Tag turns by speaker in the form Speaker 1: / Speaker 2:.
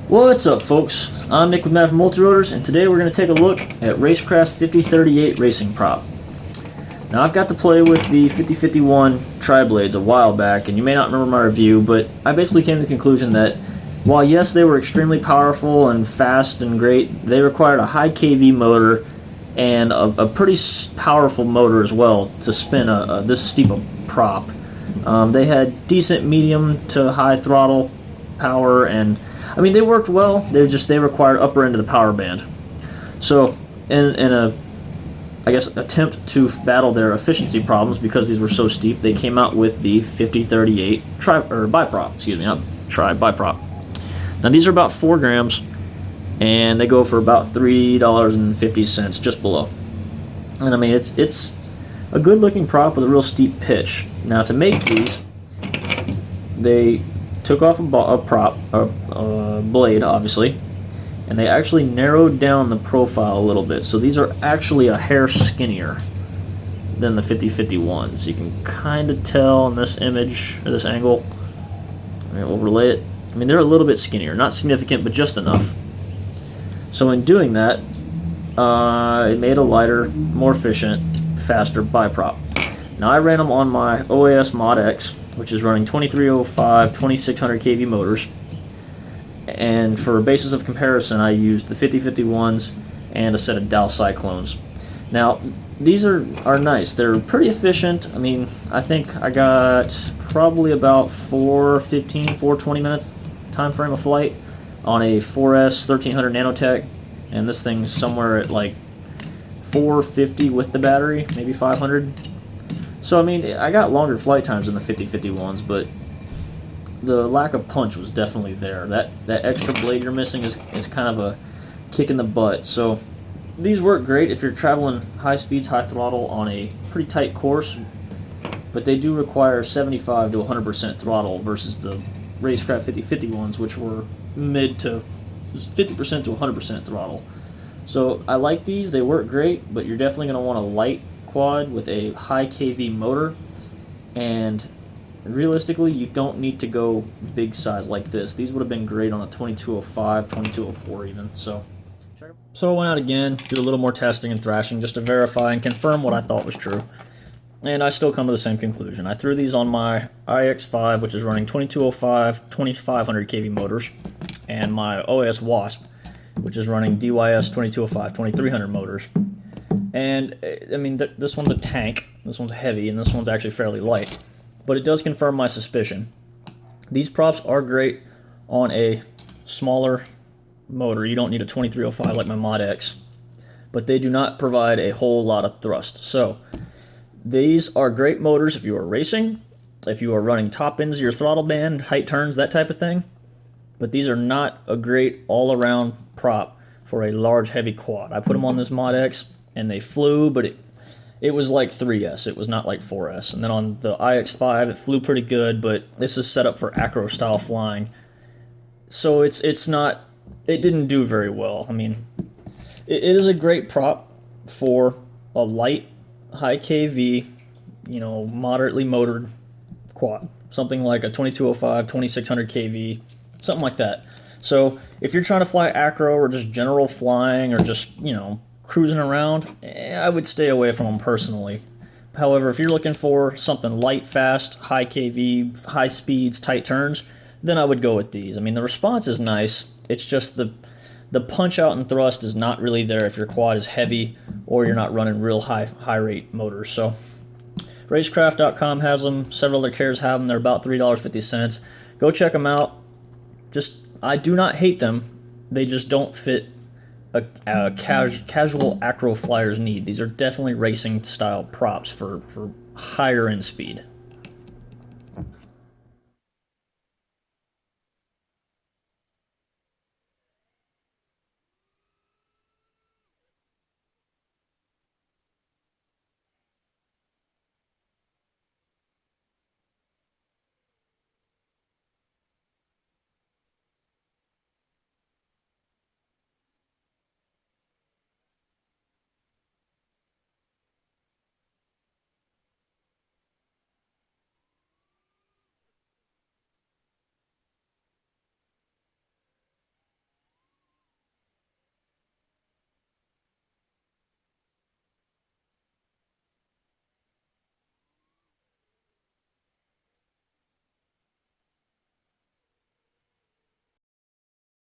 Speaker 1: What's up, folks? I'm Nick with Matt from Multirotors, and today we're going to take a look at RaceKraft's 5038 racing prop. Now, I've got to play with the 5051 tri-blades a while back, and you may not remember my review, but I basically came to the conclusion that while yes, they were extremely powerful and fast and great, they required a high kV motor and a pretty powerful motor as well to spin this steep a prop. They had decent medium to high throttle power, and I mean, they worked well. They required upper end of the power band. So, in a attempt to battle their efficiency problems, because these were so steep, they came out with the 5038 biprop. Excuse me, not biprop. Now these are about 4 grams, and they go for about $3.50, just below. And I mean, it's a good looking prop with a real steep pitch. Now to make these, they took off a blade, obviously, and they actually narrowed down the profile a little bit. So these are actually a hair skinnier than the 5051s. You can kind of tell in this image, or this angle. I'm going to overlay it. I mean, they're a little bit skinnier. Not significant, but just enough. So in doing that, it made a lighter, more efficient, faster biprop. Now I ran them on my OAS Mod X, which is running 2305, 2600 kV motors. And for a basis of comparison, I used the 5051s and a set of Dow Cyclones. Now, these are nice. They're pretty efficient. I mean, I think I got probably about 420 minutes time frame of flight on a 4S 1300 nanotech, and this thing's somewhere at like 450 with the battery, maybe 500. So I mean, I got longer flight times than the 5051s, but the lack of punch was definitely there. That extra blade you're missing is kind of a kick in the butt. So these work great if you're traveling high speeds, high throttle on a pretty tight course, but they do require 75 to 100% throttle versus the RaceKraft 5051s, which were mid to 50% to 100% throttle. So I like these. They work great, but you're definitely going to want a light quad with a high kV motor, and realistically you don't need to go big size like this. These would have been great on a 2205, 2204 even. So I went out again, did a little more testing and thrashing just to verify and confirm what I thought was true, and I still come to the same conclusion. I threw these on my IX5, which is running 2205, 2500 kV motors, and my OAS Wasp, which is running DYS 2205, 2300 motors. And I mean, this one's a tank, this one's heavy, and this one's actually fairly light. But it does confirm my suspicion. These props are great on a smaller motor. You don't need a 2305 like my Mod X, but they do not provide a whole lot of thrust. So these are great motors if you are racing, if you are running top ends of your throttle band, tight turns, that type of thing. But these are not a great all-around prop for a large, heavy quad. I put them on this Mod X, and they flew, but it was like 3S. It was not like 4S. And then on the IX5, it flew pretty good, but this is set up for acro-style flying. So it didn't do very well. I mean, it is a great prop for a light, high KV, moderately motored quad. Something like a 2205, 2600 kV, something like that. So if you're trying to fly acro or just general flying or just, cruising around, I would stay away from them personally. However, if you're looking for something light, fast, high KV, high speeds, tight turns, then I would go with these. I mean, the response is nice. It's just the punch out and thrust is not really there if your quad is heavy or you're not running real high rate motors. So RaceKraft.com has them. Several other carriers have them. They're about $3.50. Go check them out. I do not hate them. They just don't fit a casual acro flyer's need. These are definitely racing style props for higher end speed.